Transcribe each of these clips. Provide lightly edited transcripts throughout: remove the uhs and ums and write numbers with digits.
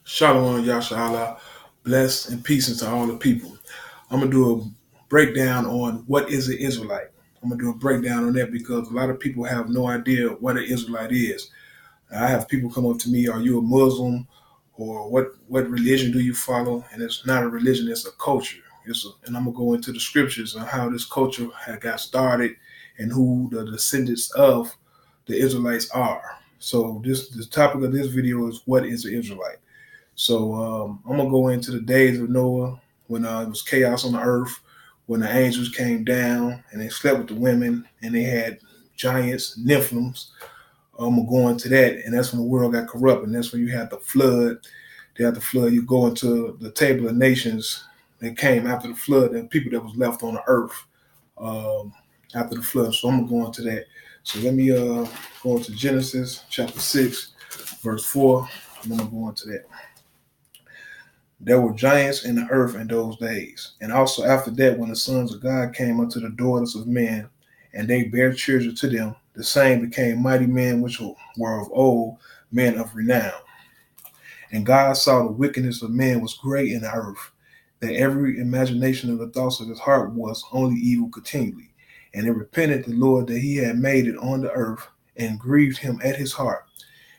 Shalom, Yasharahla, bless and peace into all the people. I'm going to do a breakdown on what is an Israelite. I'm going to do a breakdown on that because a lot of people have no idea what an Israelite is. I have people come up to me, are you a Muslim? Or what religion do you follow? And it's not a religion, it's a culture. And I'm going to go into the scriptures on how this culture had got started and who the descendants of the Israelites are. So the topic of this video is what is an Israelite? So I'm gonna go into the days of Noah when it was chaos on the earth, when the angels came down and they slept with the women and they had giants, Nephilims. I'm gonna go into that, and that's when the world got corrupt, and that's when you had the flood. They had the flood. You go into the table of nations that came after the flood, and people that was left on the earth after the flood. So I'm gonna go into that. So let me go into Genesis chapter 6, verse 4, and I'm gonna go into that. There were giants in the earth in those days. And also after that, when the sons of God came unto the daughters of men, and they bare children to them, the same became mighty men which were of old, men of renown. And God saw the wickedness of men was great in the earth, that every imagination of the thoughts of his heart was only evil continually. And it repented the Lord that he had made it on the earth, and grieved him at his heart.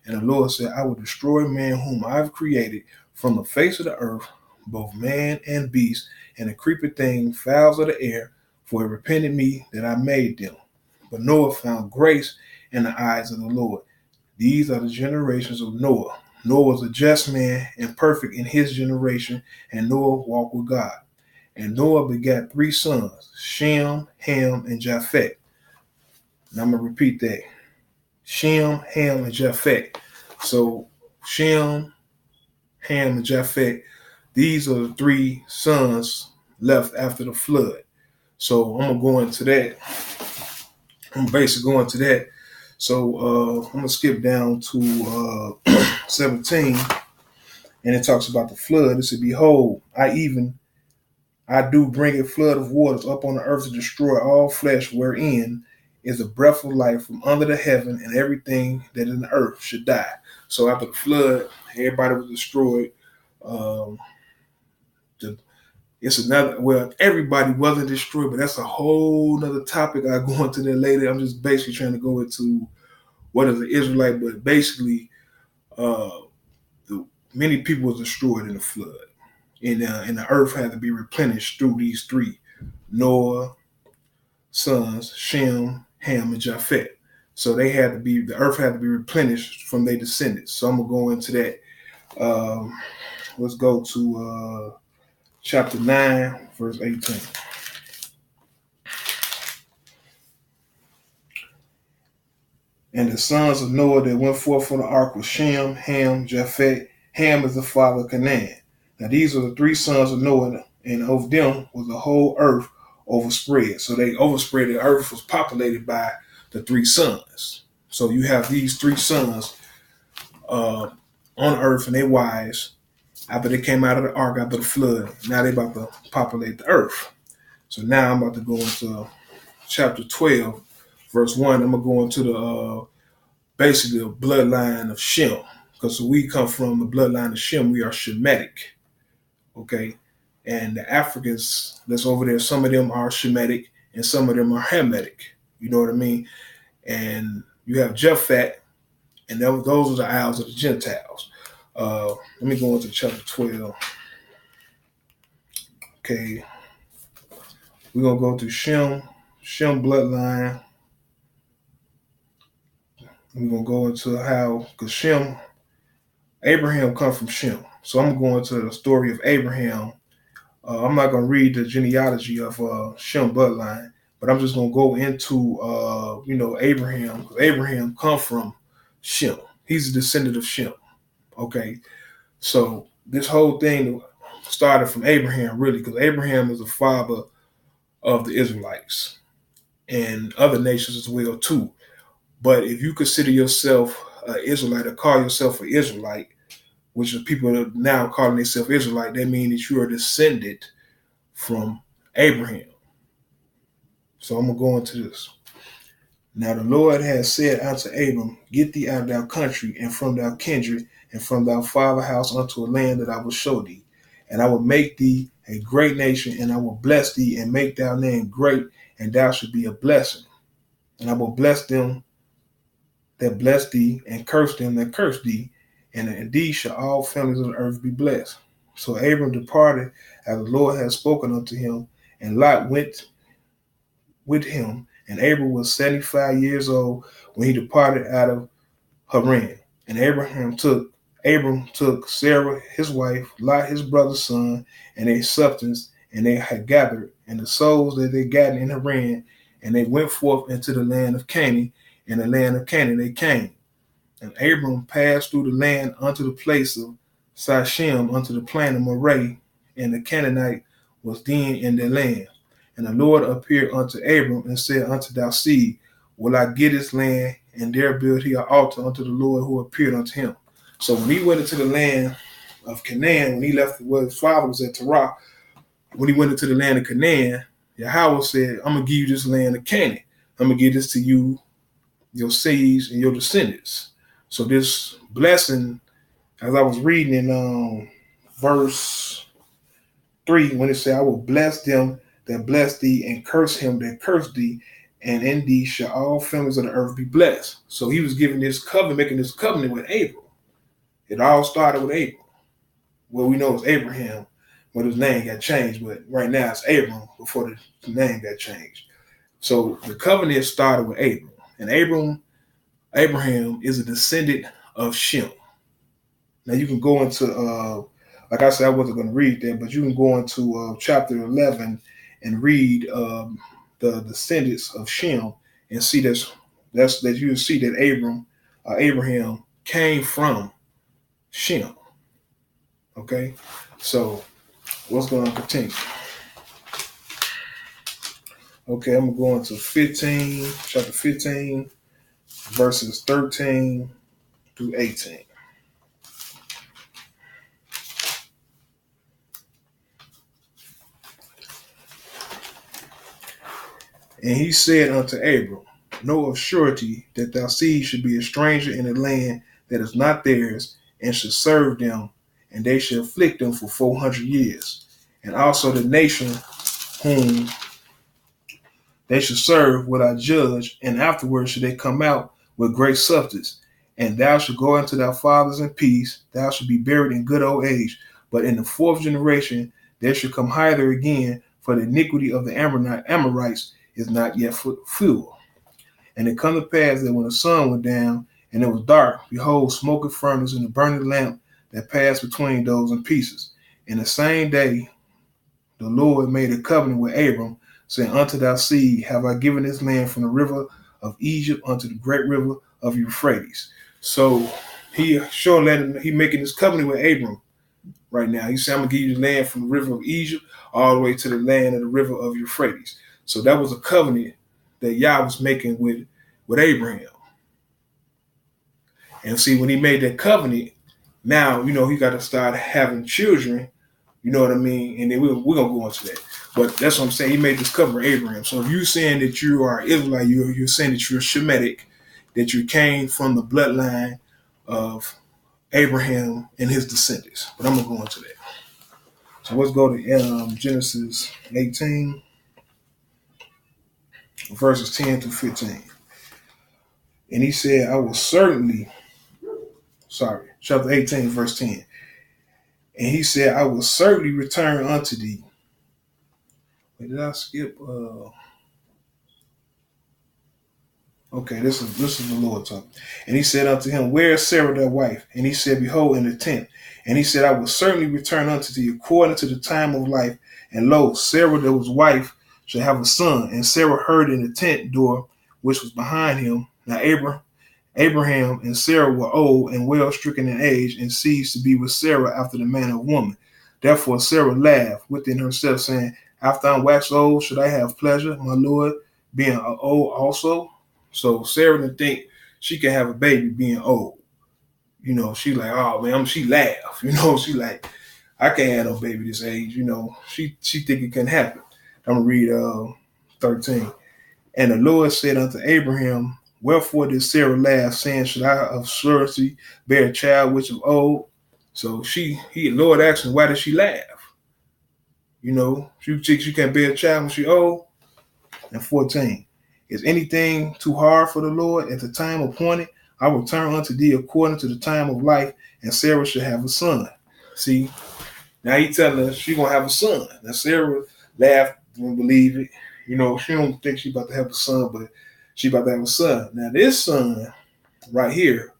And the Lord said, I will destroy man whom I have created from the face of the earth, both man and beast, and the creeping thing, fowls of the air, for it repented me that I made them. But Noah found grace in the eyes of the Lord. These are the generations of Noah. Noah was a just man and perfect in his generation, and Noah walked with God. And Noah begat 3 sons, Shem, Ham, and Japheth. And I'm going to repeat that. Shem, Ham, and Japheth. So Shem, Ham, and Japheth, these are the 3 sons left after the flood. So I'm going to go into that. I'm basically going to that. So I'm going to skip down to 17, and it talks about the flood. It said, behold, I do bring a flood of waters up on the earth to destroy all flesh, wherein is a breath of life from under the heaven, and everything that in the earth should die. So after the flood, everybody was destroyed. It's another, well, everybody wasn't destroyed, but that's a whole nother topic. I'll go into that later. I'm just basically trying to go into what is an Israelite, but basically, many people was destroyed in the flood. And the earth had to be replenished through these 3, Noah, sons, Shem, Ham, and Japheth. So the earth had to be replenished from their descendants. So I'm going to go into that. Let's go to chapter 9, verse 18. And the sons of Noah that went forth from the ark were Shem, Ham, Japheth. Ham is the father of Canaan. Now these are the 3 sons of Noah, and of them was the whole earth overspread. So they overspread. The earth was populated by the 3 sons. So you have these 3 sons on earth and their wives after they came out of the ark after the flood. Now they about to populate the earth. So now I'm about to go into chapter 12, verse 1. I'm going to go into the basically the bloodline of Shem. Because we come from the bloodline of Shem, we are Shemitic. Okay? And the Africans that's over there, some of them are Shemitic and some of them are Hamitic. You know what I mean? And you have Japhet, and those are the Isles of the Gentiles. Let me go into chapter 12. Okay. We're going to go through Shem bloodline. We're going to go into how, because Abraham comes from Shem. So I'm going to go into the story of Abraham. I'm not going to read the genealogy of Shem bloodline, but I'm just going to go into, Abraham. Because Abraham comes from Shem. He's a descendant of Shem. Okay. So this whole thing started from Abraham, really, because Abraham is the father of the Israelites and other nations as well, too. But if you consider yourself an Israelite or call yourself an Israelite, which are people that are now calling themselves Israelite, that means that you are descended from Abraham. So I'm going to go into this. Now the Lord has said unto Abram, get thee out of thy country and from thy kindred and from thy father house unto a land that I will show thee. And I will make thee a great nation, and I will bless thee and make thy name great, and thou shalt be a blessing. And I will bless them that bless thee, and curse them that curse thee, and indeed shall all families of the earth be blessed. So Abram departed as the Lord had spoken unto him, and Lot went with him. And Abram was 75 years old when he departed out of Haran. And Abram took Sarah his wife, Lot his brother's son, and their substance, and they had gathered, and the souls that they gathered in Haran, and they went forth into the land of Canaan, and the land of Canaan they came. And Abram passed through the land unto the place of Sichem, unto the plain of Moreh, and the Canaanite was then in their land. And the Lord appeared unto Abram and said unto thy seed, will I give this land? And there built he an altar unto the Lord who appeared unto him. So when he went into the land of Canaan, when he left where his father was at Terah, when he went into the land of Canaan, Yahweh said, I'm going to give you this land of Canaan. I'm going to give this to you, your seeds, and your descendants. So this blessing, as I was reading in verse 3, when it said, I will bless them that bless thee, and curse him that curse thee, and in thee shall all families of the earth be blessed. So he was giving this covenant, making this covenant with Abram. It all started with Abram. Well, we know it's Abraham when his name got changed, but right now it's Abram before the name got changed. So the covenant started with Abram, and Abraham is a descendant of Shem. Now you can go into, like I said, I wasn't going to read that, but you can go into chapter 11 and read the descendants of Shem and see that you will see that Abraham came from Shem. Okay, so what's going to continue? Okay, I'm going to chapter 15, verses 13 through 18. And he said unto Abram, know of surety that thy seed should be a stranger in a land that is not theirs, and should serve them, and they shall afflict them for 400 years. And also the nation whom they shall serve will I judge, and afterwards shall they come out with great substance. And thou shalt go unto thy fathers in peace, thou shalt be buried in good old age. But in the fourth generation there shall come hither again, for the iniquity of the Amorites is not yet full. And it come to pass that when the sun went down, and it was dark, behold, smoking furnace and a burning lamp that passed between those in pieces. In the same day the Lord made a covenant with Abram, saying, unto thy seed have I given this land from the river of Egypt unto the great river of Euphrates. So he making this covenant with Abram right now. He said, I'm going to give you the land from the river of Egypt all the way to the land of the river of Euphrates. So that was a covenant that Yah was making with Abraham. And see, when he made that covenant, now, he got to start having children, you know what I mean? And then we're going to go into that. But that's what I'm saying. He made this covenant with Abraham. So if you're saying that you are Israelite, you're saying that you're Shemitic, that you came from the bloodline of Abraham and his descendants. But I'm going to go into that. So let's go to Genesis 18, verses 10 through 15. And he said, chapter 18, verse 10. And he said, I will certainly return unto thee. Wait, did I skip? Okay, this is the Lord talking. And he said unto him, where is Sarah thy wife? And he said, behold, in the tent. And he said, I will certainly return unto thee according to the time of life. And lo, Sarah that was wife shall have a son. And Sarah heard in the tent door which was behind him. Now Abraham and Sarah were old and well stricken in age, and ceased to be with Sarah after the manner of woman. Therefore Sarah laughed within herself, saying, after I'm waxed old, should I have pleasure, my Lord, being old also? So Sarah didn't think she could have a baby being old. She like, oh man, she laughed. She like, I can't have no baby this age. She think it can happen. I'm gonna read 13. And the Lord said unto Abraham, Wherefore did Sarah laugh, saying, should I of surety bear a child which is old? So Lord asked her, why did she laugh? You know, she can't bear a child when she old. And 14, is anything too hard for the Lord? At the time appointed, I will turn unto thee according to the time of life, and Sarah shall have a son. See, now he telling her she gonna have a son. Now Sarah laughed, didn't believe it. You know, she don't think she about to have a son, but she about to have a son. Now this son right here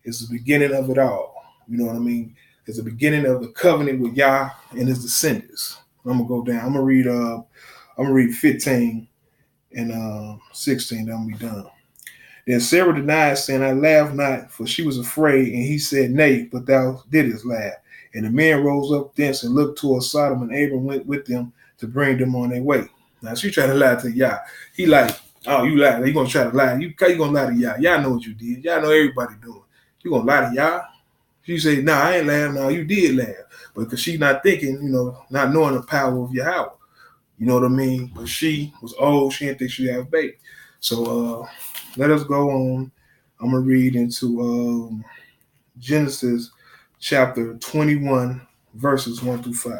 is the beginning of it all. You know what I mean? It's the beginning of the covenant with Yah and his descendants. I'm gonna go down. I'm gonna read 15 and 16. Then I'm gonna be done. Then Sarah denied, saying, I laughed not, for she was afraid. And he said, nay, but thou didst laugh. And the men rose up thence and looked towards Sodom, and Abram went with them to bring them on their way. Now she tried to lie to Yah. He like, oh, you lie. You gonna try to lie. You gonna lie to Yah. Y'all know what you did. Y'all know everybody doing. You gonna lie to Yah? She said, nah, I ain't laughing. No, you did laugh. But because she not thinking, you know, not knowing the power of Yahweh. You know what I mean? But she was old. She didn't think she'd have a baby. So let us go on. I'm going to read into Genesis chapter 21, verses 1 through 5.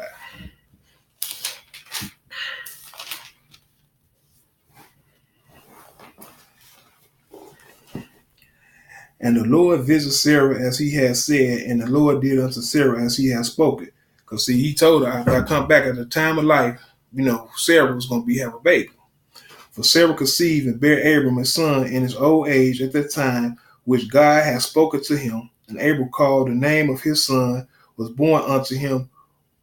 And the Lord visited Sarah as he had said, and the Lord did unto Sarah as he had spoken. Because see, he told her, after I come back at the time of life, you know, Sarah was going to have a baby. For Sarah conceived and bare Abram a son in his old age at that time, which God had spoken to him. And Abram called the name of his son, was born unto him,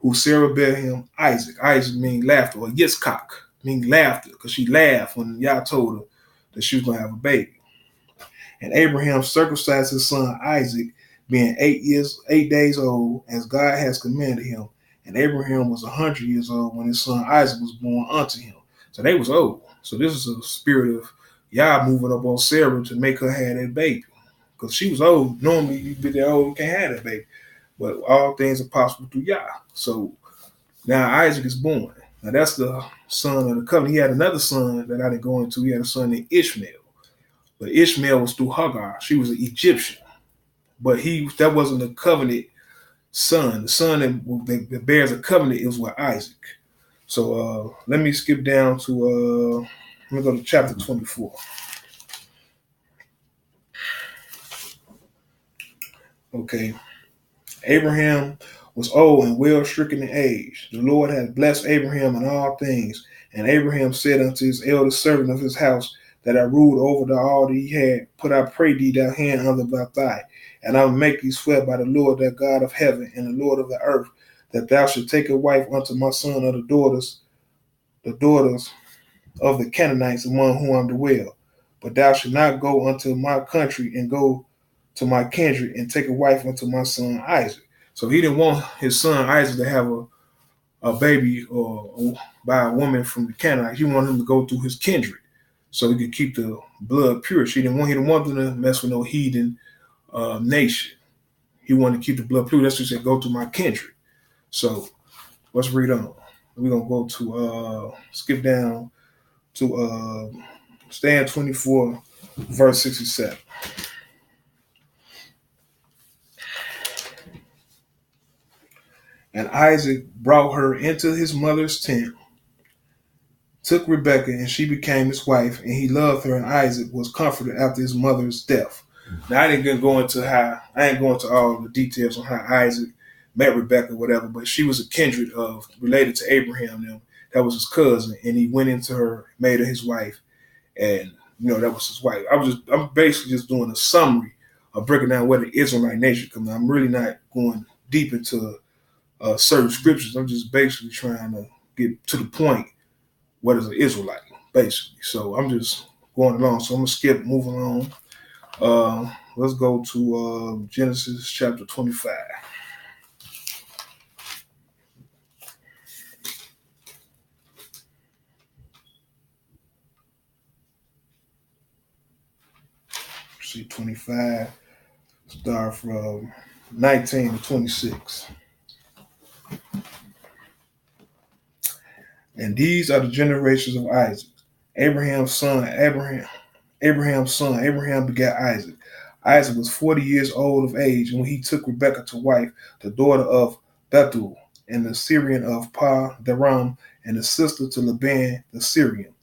who Sarah bare him Isaac. Isaac means laughter, or Yitzchak, means laughter, because she laughed when Yah told her that she was going to have a baby. And Abraham circumcised his son Isaac, being 8 days old, as God has commanded him. And Abraham was 100 years old when his son Isaac was born unto him. So they was old. So this is a spirit of Yah moving up on Sarah to make her have that baby. Because she was old. Normally you be that old, you can't have that baby. But all things are possible through Yah. So now Isaac is born. Now that's the son of the covenant. He had another son that I didn't go into. He had a son named Ishmael. But Ishmael was through Hagar. She was an Egyptian. But that wasn't a covenant son. The son that bears a covenant is with Isaac. So let me skip down to, let me go to chapter 24. Okay. Abraham was old and well stricken in age. The Lord had blessed Abraham in all things. And Abraham said unto his eldest servant of his house, that I ruled over all that he had, put I pray thee thy hand under thy thigh, and I will make thee swear by the Lord, that God of heaven and the Lord of the earth, that thou shalt take a wife unto my son of the daughters of the Canaanites among whom I dwell. But thou shalt not go unto my country and go to my kindred and take a wife unto my son Isaac. So he didn't want his son Isaac to have a baby or by a woman from the Canaanites. He wanted him to go through his kindred, so he could keep the blood pure. He didn't want them to mess with no heathen nation. He wanted to keep the blood pure. That's what he said, go to my kindred. So let's read on. We're going to go to, skip down to stand 24, verse 67. And Isaac brought her into his mother's tent, took Rebekah, and she became his wife, and he loved her, and Isaac was comforted after his mother's death. Now I ain't going to all the details on how Isaac met Rebekah, whatever, but she was a kindred related to Abraham. Them. That was his cousin, and he went into her, made her his wife, and that was his wife. I'm basically just doing a summary of breaking down where the Israelite nation comes. I'm really not going deep into certain scriptures. I'm just basically trying to get to the point. What is an Israelite, basically? So I'm just going along. So I'm gonna skip, moving on. Let's go to Genesis chapter 25. See 25. Start from 19 to 26. And these are the generations of Isaac, Abraham's son, Abraham's son. Abraham begat Isaac. Isaac was 40 years old of age when he took Rebekah to wife, the daughter of Bethuel, and the Syrian of Daram, and the sister to Laban the Syrian.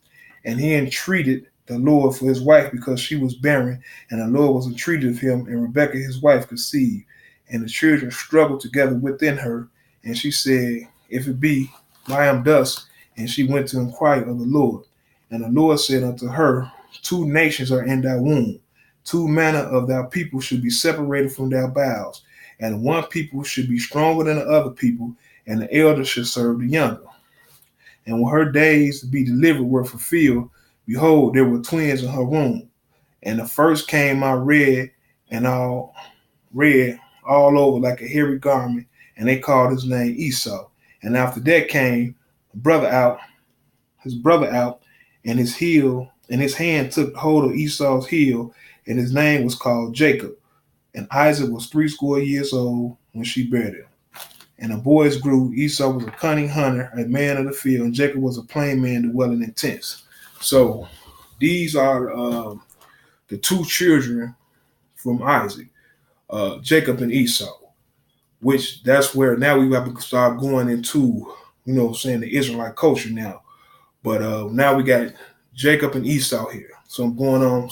And he entreated the Lord for his wife because she was barren, and the Lord was entreated of him, and Rebekah his wife conceived. And the children struggled together within her, and she said, If it be, I am thus. And she went to inquire of the Lord. And the Lord said unto her, Two nations are in thy womb, two manner of thy people should be separated from thy bowels, and one people should be stronger than the other people, and the elder should serve the younger. And when her days to be delivered were fulfilled, behold, there were twins in her womb. And the first came out red all over like a hairy garment, and they called his name Esau. And after that came his brother out, and his hand took hold of Esau's heel, and his name was called Jacob. And Isaac was 80 old when she bare him. And the boys grew. Esau was a cunning hunter, a man of the field, and Jacob was a plain man dwelling in tents. So these are the two children from Isaac, Jacob and Esau, which that's where now we have to start going into, the Israelite culture now. But now we got Jacob and Esau here. So I'm going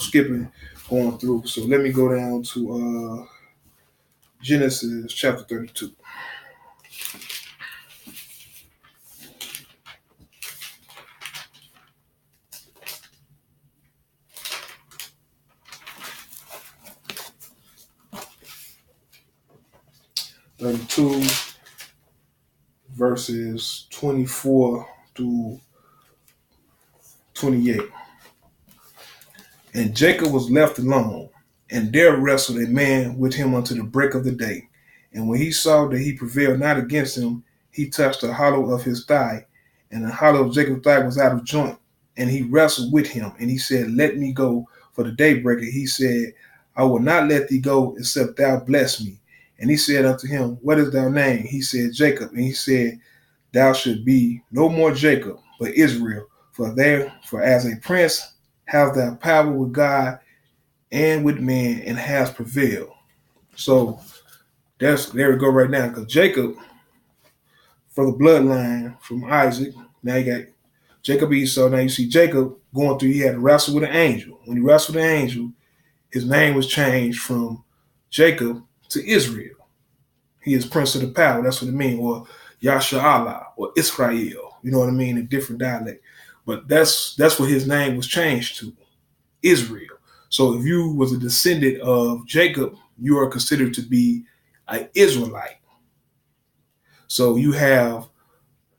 through. So let me go down to Genesis chapter 32. Verses 24 through 28. And Jacob was left alone, and there wrestled a man with him unto the break of the day. And when he saw that he prevailed not against him, he touched the hollow of his thigh, and the hollow of Jacob's thigh was out of joint. And he wrestled with him, and he said, Let me go for the daybreak. And he said, I will not let thee go, except thou bless me. And he said unto him, What is thy name? He said, Jacob. And he said, Thou should be no more Jacob, but Israel. For as a prince hast thou power with God and with man, and has prevailed. So there we go right now. Because Jacob, for the bloodline from Isaac, now you got Jacob Esau. Now you see Jacob going through, he had to wrestle with an angel. When he wrestled with an angel, his name was changed from Jacob to Israel. He is Prince of the Power. That's what it means. Or Yasharahla or Israel. You know what I mean? In different dialect. But that's what his name was changed to. Israel. So if you was a descendant of Jacob, you are considered to be an Israelite. So you have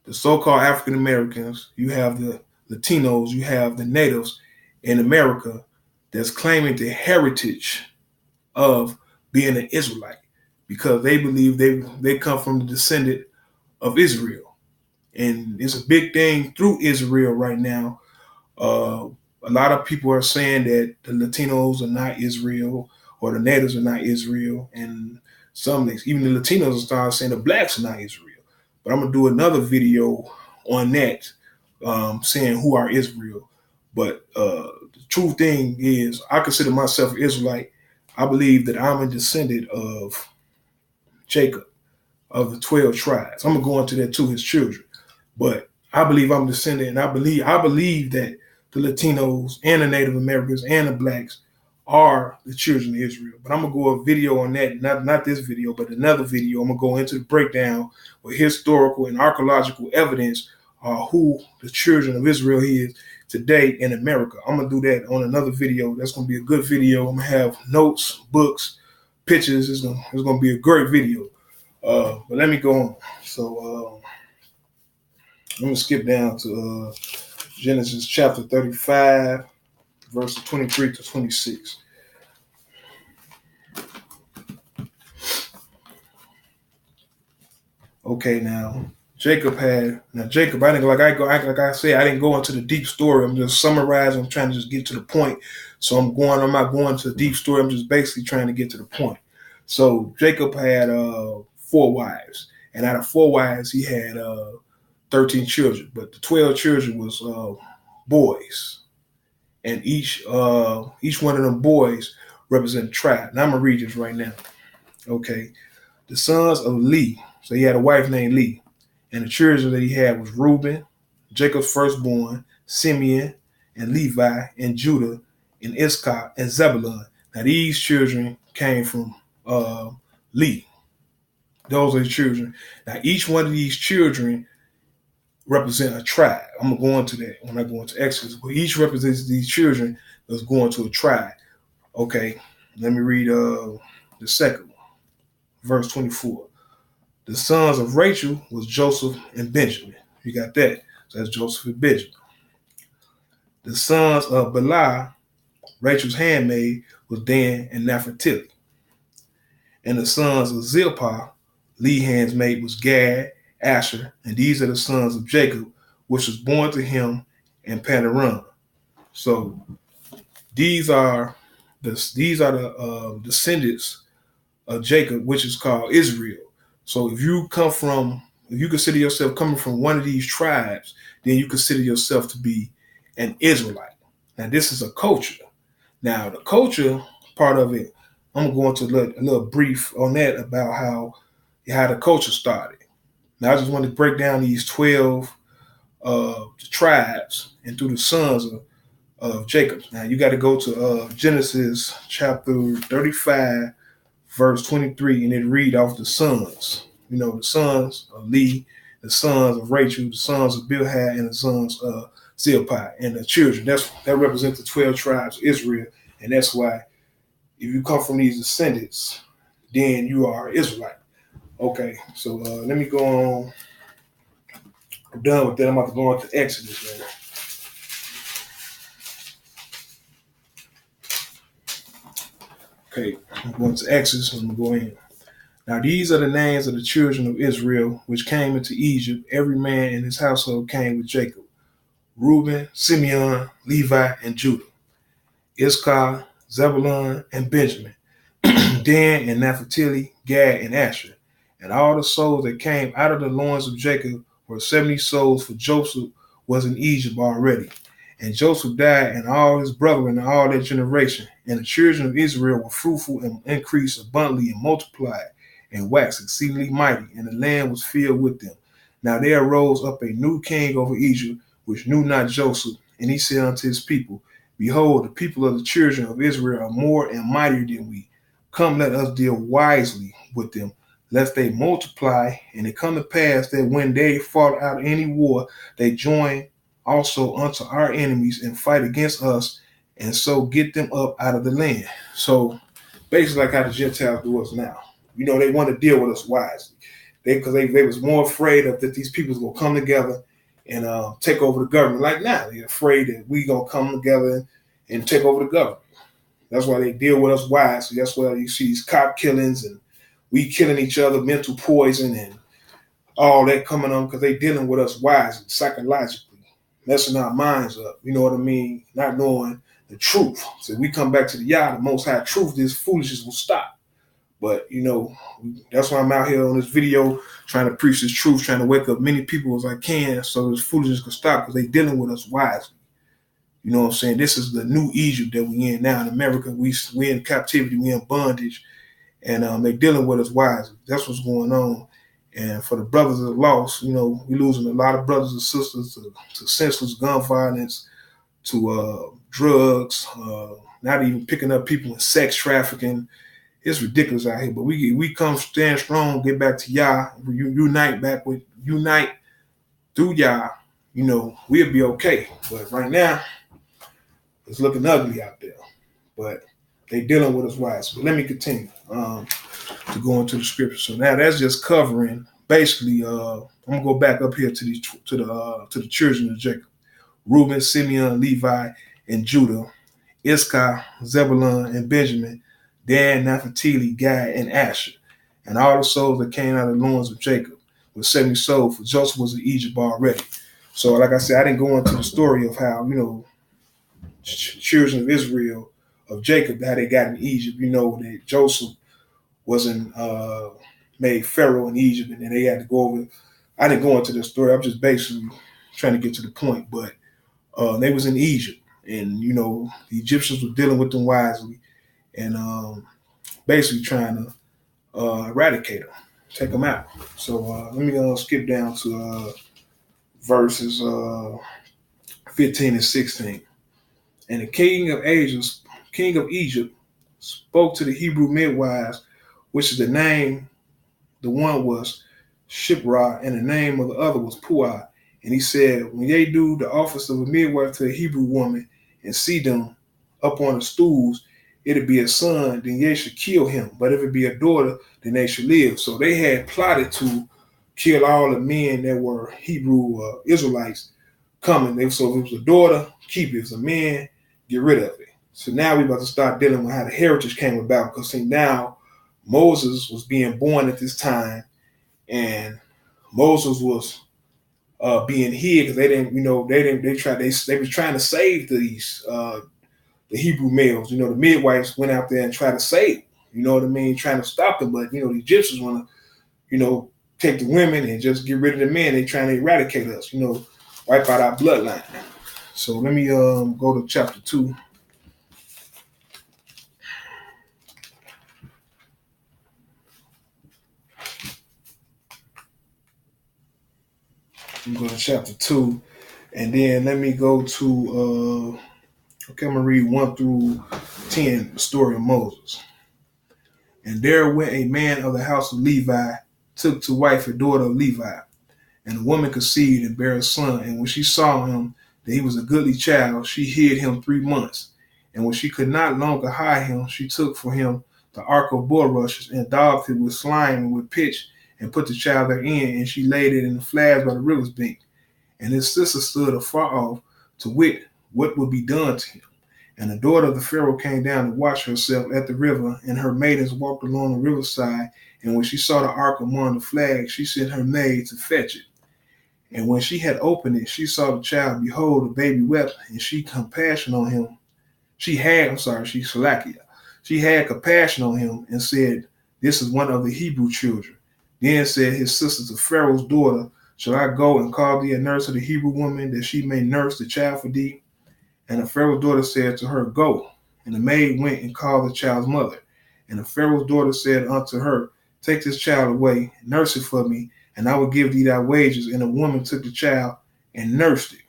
the so-called African Americans, you have the Latinos, you have the natives in America that's claiming the heritage of being an Israelite because they believe they come from the descendant of Israel. And it's a big thing through Israel right now. A lot of people are saying that the Latinos are not Israel or the natives are not Israel. And even the Latinos are starting saying the blacks are not Israel. But I'm going to do another video on that, saying who are Israel. But the true thing is I consider myself an Israelite. I believe that I'm a descendant of Jacob, of the 12 tribes. I'm going to go into that too, his children. But I believe I'm a descendant, and I believe that the Latinos and the Native Americans and the blacks are the children of Israel. But I'm going to go a video on that, not this video, but another video. I'm going to go into the breakdown with historical and archaeological evidence who the children of Israel is today in America. I'm going to do that on another video. That's going to be a good video. I'm going to have notes, books, pictures. It's going to be a great video. But let me go on. So I'm going to skip down to Genesis chapter 35, verses 23 to 26. Okay, now Jacob, I didn't like I said, I didn't go into the deep story. I'm just summarizing. I'm trying to just get to the point. So I'm not going to the deep story. I'm just basically trying to get to the point. So Jacob had 4 wives, and out of 4 wives, he had 13 children, but the 12 children was boys. and each one of them boys represent a tribe. Now I'm gonna read this right now. Okay, the sons of Lee. So he had a wife named Lee, and the children that he had was Reuben, Jacob's firstborn, Simeon, and Levi, and Judah, and Issachar, and Zebulun. Now these children came from Lee. Those are the children. Now each one of these children represent a tribe. I'm gonna go into that when I go into Exodus. But each represents these children that's going to a tribe. Okay, let me read the second one, verse 24. The sons of Rachel was Joseph and Benjamin. You got that? So that's Joseph and Benjamin. The sons of Bilhah, Rachel's handmaid, was Dan and Naphtali. And the sons of Zilpah, Leah's handmaid, was Gad, Asher, and these are the sons of Jacob, which was born to him in Padan. So these are the descendants of Jacob, which is called Israel. So if you consider yourself coming from one of these tribes, then you consider yourself to be an Israelite. Now this is a culture. Now the culture part of it, I'm going to go into a little brief on that about how the culture started. Now I just want to break down these 12 tribes and through the sons of Jacob. Now you got to go to Genesis chapter 35, verse 23, and it read off the sons. You know, the sons of Lee, the sons of Rachel, the sons of Bilhah, and the sons of Zilpah, and the children. That represents the 12 tribes of Israel, and that's why if you come from these descendants, then you are Israelite. Okay, so let me go on. I'm done with that. I'm about to go on to Exodus, man. Okay, I'm going to Exodus. I'm going to go in. Now these are the names of the children of Israel which came into Egypt. Every man in his household came with Jacob. Reuben, Simeon, Levi, and Judah. Issachar, Zebulun, and Benjamin. Dan and Naphtali, Gad, and Asher. And all the souls that came out of the loins of Jacob were 70 souls, for Joseph was in Egypt already. And Joseph died, and all his brethren, and all their generation. And the children of Israel were fruitful and increased abundantly and multiplied and waxed exceedingly mighty, and the land was filled with them. Now there arose up a new king over Egypt, which knew not Joseph. And he said unto his people, Behold, the people of the children of Israel are more and mightier than we. Come, let us deal wisely with them, lest they multiply. And it come to pass that when they fought out any war, they join also unto our enemies and fight against us, and so get them up out of the land. So basically like how the Gentiles do us now. You know, they want to deal with us wisely. Because they was more afraid of that these people going to come together and take over the government. Like now, they're afraid that we going to come together and take over the government. That's why they deal with us wisely. That's why you see these cop killings and we killing each other, mental poison and all that coming on because they dealing with us wisely, psychologically, messing our minds up. You know what I mean? Not knowing the truth. So we come back to the Yah, the Most High truth, this foolishness will stop. But, you know, that's why I'm out here on this video trying to preach this truth, trying to wake up many people as I can so this foolishness can stop because they dealing with us wisely. You know what I'm saying? This is the new Egypt that we in now in America. We in captivity, we in bondage, and they dealing with us wisely. That's what's going on. And for the brothers that lost, you know, we losing a lot of brothers and sisters to senseless gun violence, to drugs, not even picking up people in sex trafficking. It's ridiculous out here, but we come stand strong, get back to Yah, unite through Yah, you know, we'll be okay. But right now, it's looking ugly out there. But they dealing with us wise. But let me continue to go into the scripture. So now that's just covering basically. I'm gonna go back up here to the children of Jacob: Reuben, Simeon, Levi, and Judah, Issachar, Zebulun, and Benjamin, Dan, Naphtali, Gad, and Asher, and all the souls that came out of the loins of Jacob were 70 souls, for Joseph was in Egypt already. So, like I said, I didn't go into the story of how, you know, children of Israel, of Jacob, how they got in Egypt. You know, that Joseph wasn't made Pharaoh in Egypt, and then they had to go over. I didn't go into the story. I'm just basically trying to get to the point, but they was in Egypt. And, the Egyptians were dealing with them wisely and basically trying to eradicate them, take them out. So let me skip down to verses 15 and 16. And the king of Egypt, spoke to the Hebrew midwives, which is the name, the one was Shipra, and the name of the other was Puah. And he said, when they do the office of a midwife to a Hebrew woman and see them up on the stools, it'll be a son, then they should kill him. But if it be a daughter, then they should live. So they had plotted to kill all the men that were Hebrew Israelites coming. So if it was a daughter, keep it. If it's a man, get rid of it. So now we're about to start dealing with how the heritage came about. Because see, now Moses was being born at this time, and Moses was being hid because they didn't, they was trying to save these the Hebrew males. The midwives went out there and tried to save them, you know what I mean, trying to stop them. But the Egyptians want to, take the women and just get rid of the men. They trying to eradicate us, wipe out our bloodline. So let me go to chapter 2. I'm going to chapter 2, and then let me go to I'm going to read 1 through 10, the story of Moses. And there went a man of the house of Levi, took to wife a daughter of Levi. And the woman conceived and bare a son. And when she saw him, that he was a goodly child, she hid him 3 months. And when she could not longer hide him, she took for him the ark of bulrushes and daubed it with slime and with pitch, and put the child therein, and she laid it in the flags by the river's bank. And his sister stood afar off to wit what would be done to him. And the daughter of the Pharaoh came down to wash herself at the river, and her maidens walked along the riverside. And when she saw the ark among the flags, she sent her maid to fetch it. And when she had opened it, she saw the child. Behold, the baby wept, and she compassion on him. She had compassion on him and said, this is one of the Hebrew children. Then said his sister to Pharaoh's daughter, shall I go and call thee a nurse of the Hebrew woman, that she may nurse the child for thee? And the Pharaoh's daughter said to her, go. And the maid went and called the child's mother. And the Pharaoh's daughter said unto her, take this child away, nurse it for me, and I will give thee thy wages. And the woman took the child and nursed it.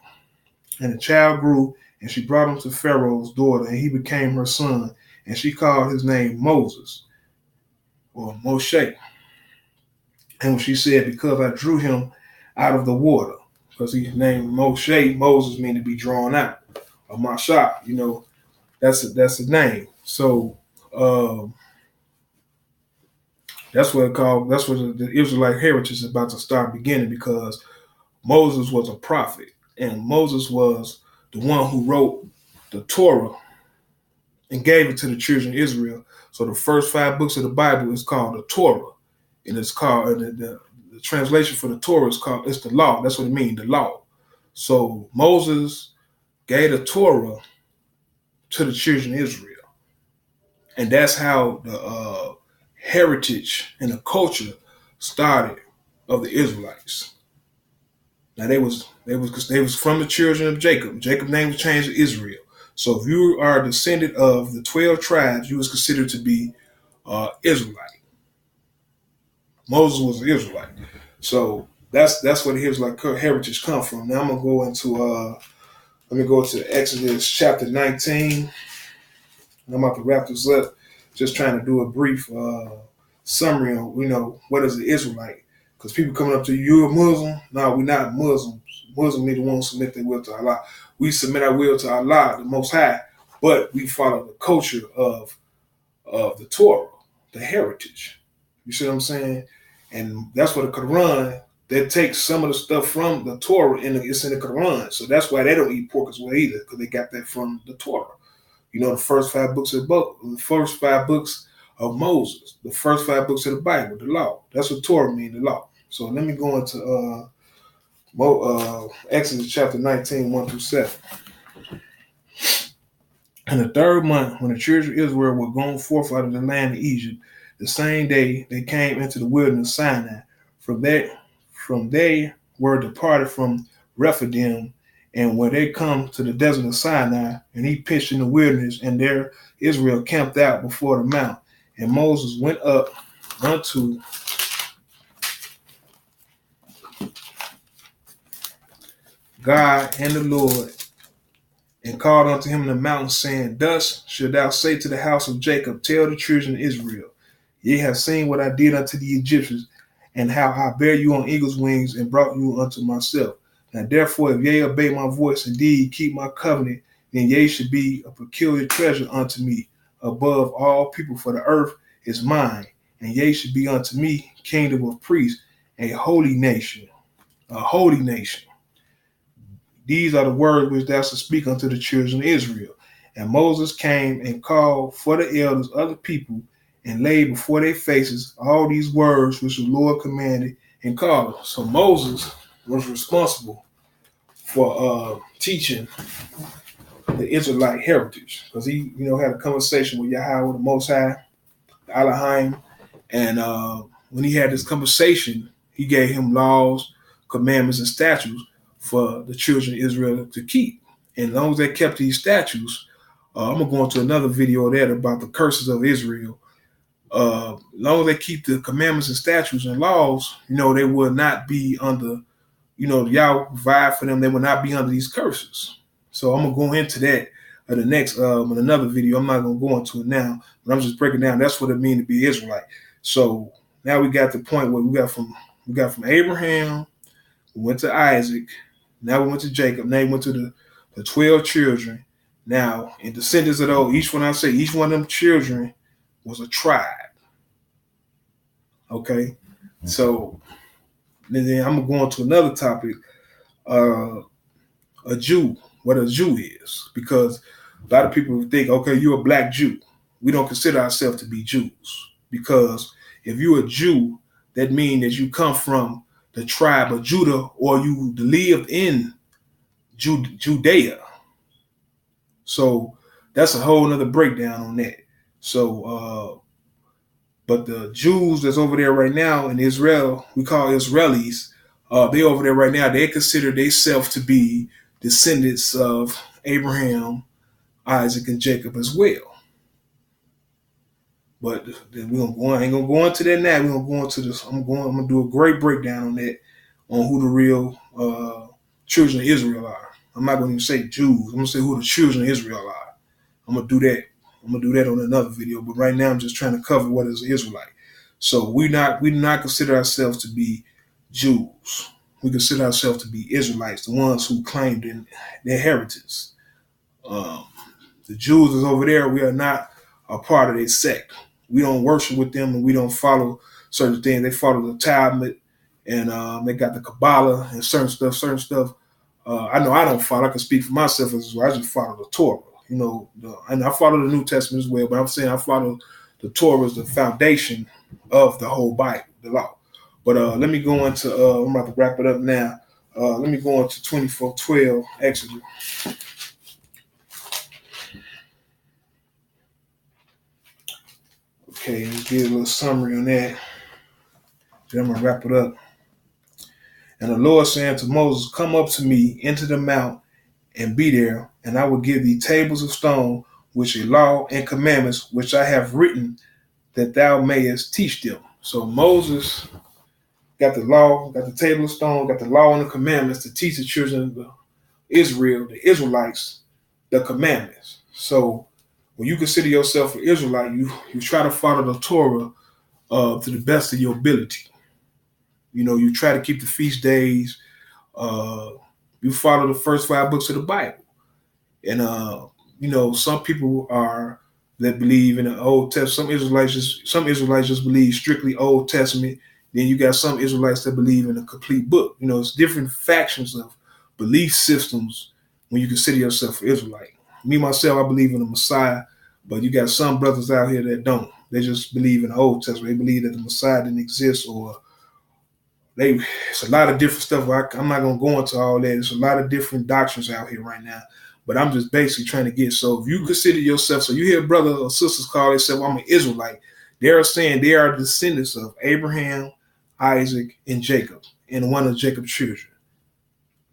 And the child grew, and she brought him to Pharaoh's daughter, and he became her son. And she called his name Moses, or Moshe. And when she said, because I drew him out of the water, because he's named Moshe, Moses means to be drawn out, or Masha, that's his name. So that's what the Israelite heritage is about to start beginning, because Moses was a prophet, and Moses was the one who wrote the Torah and gave it to the children of Israel. So the first 5 books of the Bible is called the Torah. And it's called, the translation for the Torah it's the law. That's what it means, the law. So Moses gave the Torah to the children of Israel. And that's how the heritage and the culture started of the Israelites. Now they was from the children of Jacob. Jacob's name was changed to Israel. So if you are a descendant of the 12 tribes, you was considered to be Israelite. Moses was an Israelite. So that's where the Israelite heritage come from. Now I'm gonna go into let me go to Exodus chapter 19. And I'm about to wrap this up. Just trying to do a brief summary on what is the Israelite. Because people coming up to you, you're a Muslim. No, we're not Muslims. Muslims need to want to submit their will to Allah. We submit our will to Allah, the Most High, but we follow the culture of the Torah, the heritage. You see what I'm saying? And that's what the Quran, they take some of the stuff from the Torah, and it's in the Quran. So that's why they don't eat pork as well either, because they got that from the Torah. The first 5 books of Moses, the first 5 books of the Bible, the law. That's what Torah means, the law. So let me go into Exodus chapter 19, 1 through 7. In the 3rd month, when the children of Israel were gone forth out of the land of Egypt, the same day they came into the wilderness Sinai. From they were departed from Rephidim And when they come to the desert of Sinai, and he pitched in the wilderness, and there Israel camped out before the mount. And Moses went up unto God and the Lord, and called unto him in the mountain, saying, Thus shalt thou say to the house of Jacob, Tell the children of Israel, Ye have seen what I did unto the Egyptians, and how I bare you on eagle's wings, and brought you unto myself. Now therefore, if ye obey my voice, indeed keep my covenant, then ye should be a peculiar treasure unto me, above all people, for the earth is mine, and ye should be unto me kingdom of priests, a holy nation, a holy nation. These are the words which thou shalt speak unto the children of Israel. And Moses came and called for the elders of the people, and laid before their faces all these words which the Lord commanded and called them. So Moses was responsible for teaching the Israelite heritage, because he, had a conversation with Yahweh, the Most High, Elohim, and when he had this conversation, he gave him laws, commandments, and statutes for the children of Israel to keep. And as long as they kept these statutes, I'm going to go into another video of that about the curses of Israel. As long as they keep the commandments and statutes and laws, they will not be under, Yahweh provide for them. They will not be under these curses. So I'm going to go into that in the next, in another video. I'm not going to go into it now, but I'm just breaking down. That's what it means to be Israelite. So now we got the point where we got from Abraham, we went to Isaac, now we went to Jacob, now we went to the 12 children. Now, in descendants of those, each one of them children was a tribe. Okay? So then I'm going to go on to another topic, a Jew, what a Jew is. Because a lot of people think, okay, you're a black Jew. We don't consider ourselves to be Jews. Because if you're a Jew, that means that you come from the tribe of Judah, or you lived in Judea. So that's a whole nother breakdown on that. So, but the Jews that's over there right now in Israel, we call Israelis, they over there right now, they consider themselves to be descendants of Abraham, Isaac, and Jacob as well. But I ain't gonna go into that now. We're gonna go into this. I'm gonna do a great breakdown on that, on who the real children of Israel are. I'm not gonna even say Jews. I'm gonna say who the children of Israel are. I'm gonna do that. I'm gonna do that on another video. But right now I'm just trying to cover what is Israelite. So we do not consider ourselves to be Jews. We consider ourselves to be Israelites, the ones who claimed in their heritage. The Jews is over there. We are not a part of their sect. We don't worship with them, and we don't follow certain things. They follow the Talmud, and they got the Kabbalah and certain stuff. I know I don't follow. I can speak for myself as well. I just follow the Torah, and I follow the New Testament as well. But I'm saying I follow the Torah as the foundation of the whole Bible, the law. But let me go into. I'm about to wrap it up now. Let me go into 24:12 Exodus. Okay, let's get a little summary on that. Then I'm going to wrap it up. And the Lord said to Moses, Come up to me into the mount and be there, and I will give thee tables of stone, which are law and commandments, which I have written, that thou mayest teach them. So Moses got the law, got the table of stone, got the law and the commandments to teach the children of Israel, the Israelites, the commandments. So when you consider yourself an Israelite, you try to follow the Torah to the best of your ability. You try to keep the feast days. You follow the first 5 books of the Bible. And, some people that believe in the Old Testament. Some Israelites just believe strictly Old Testament. Then you got some Israelites that believe in a complete book. It's different factions of belief systems when you consider yourself an Israelite. Me, myself, I believe in the Messiah, but you got some brothers out here that don't. They just believe in the Old Testament. They believe that the Messiah didn't exist, or it's a lot of different stuff. I'm not going to go into all that. There's a lot of different doctrines out here right now, but I'm just basically trying to get, so if you consider yourself, so you hear brothers or sisters call themselves, I'm an Israelite, they're saying they are descendants of Abraham, Isaac, and Jacob, and one of Jacob's children.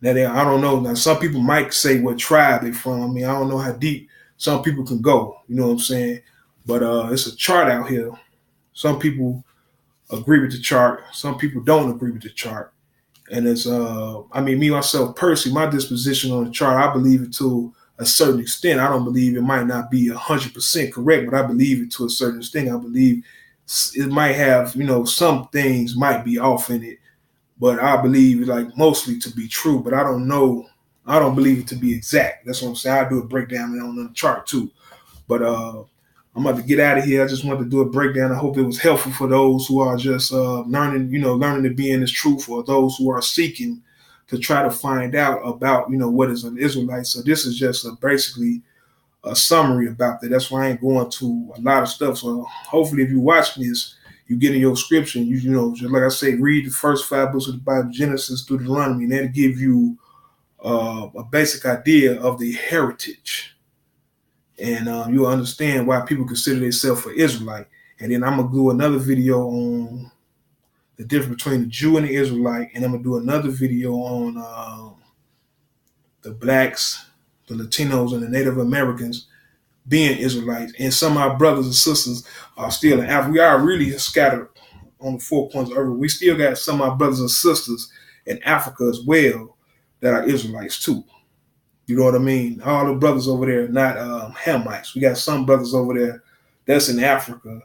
Now, I don't know. Now, some people might say what tribe they from. I mean, I don't know how deep some people can go. You know what I'm saying? But it's a chart out here. Some people agree with the chart. Some people don't agree with the chart. And it's, I mean, me, myself, personally, my disposition on the chart, I believe it to a certain extent. I don't believe it might not be 100% correct, but I believe it to a certain extent. I believe it might have, some things might be off in it, but I believe like mostly to be true, but I don't know. I don't believe it to be exact. That's what I'm saying. I do a breakdown on the chart too. But I'm about to get out of here. I just wanted to do a breakdown. I hope it was helpful for those who are just learning to be in this truth, or those who are seeking to try to find out about, what is an Israelite. So this is just basically a summary about that. That's why I ain't going to a lot of stuff. So hopefully if you're watching this, you get in your scripture, just like I say, read the first 5 books of the Bible, Genesis through Deuteronomy, and that'll give you a basic idea of the heritage. And you'll understand why people consider themselves an Israelite. And then I'm going to do another video on the difference between the Jew and the Israelite. And I'm going to do another video on the blacks, the Latinos, and the Native Americans being Israelites. And some of our brothers and sisters are still in Africa. We are really scattered on the 4 corners of the earth. We still got some of our brothers and sisters in Africa as well that are Israelites too. You know what I mean? All the brothers over there are not Hamites. We got some brothers over there that's in Africa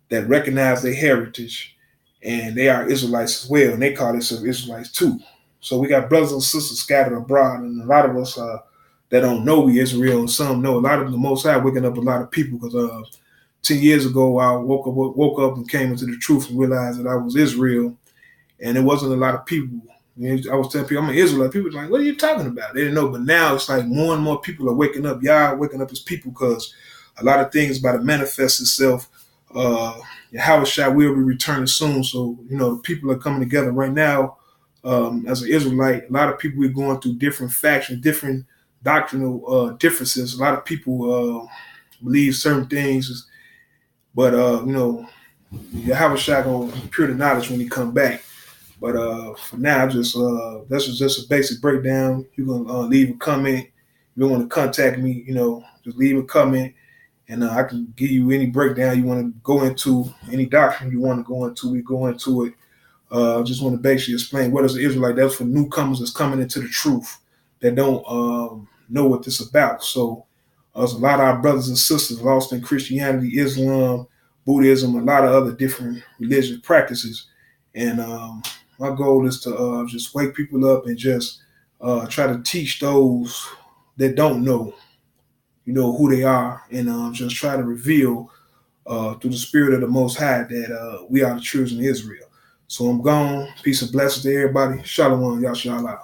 that recognize their heritage, and they are Israelites as well, and they call themselves Israelites too. So we got brothers and sisters scattered abroad, and a lot of us that don't know we Israel, and some know. A lot of the Most High waking up a lot of people, because 10 years ago I woke up and came into the truth and realized that I was Israel, and there wasn't a lot of people. I was telling people I'm an Israelite. People were like, what are you talking about? They didn't know. But now it's like more and more people are waking up. Y'all waking up as people, because a lot of things about to manifest itself. Yasharahla will be returning soon. So, the people are coming together right now. As an Israelite, a lot of people are going through different factions, different doctrinal differences. A lot of people believe certain things. But, Yasharahla going to pure the knowledge when he come back. But for now, this is just a basic breakdown. You can leave a comment. If you want to contact me, just leave a comment, and I can give you any breakdown you want to go into, any doctrine you want to go into. We go into it. I just want to basically explain what is an Israelite. That's for newcomers that's coming into the truth that don't know what this is about. So there's a lot of our brothers and sisters lost in Christianity, Islam, Buddhism, a lot of other different religious practices, and my goal is to just wake people up and just try to teach those that don't know, who they are, and just try to reveal through the spirit of the Most High that we are the children of Israel. So I'm gone. Peace and blessings to everybody. Shalom, Yasharahla.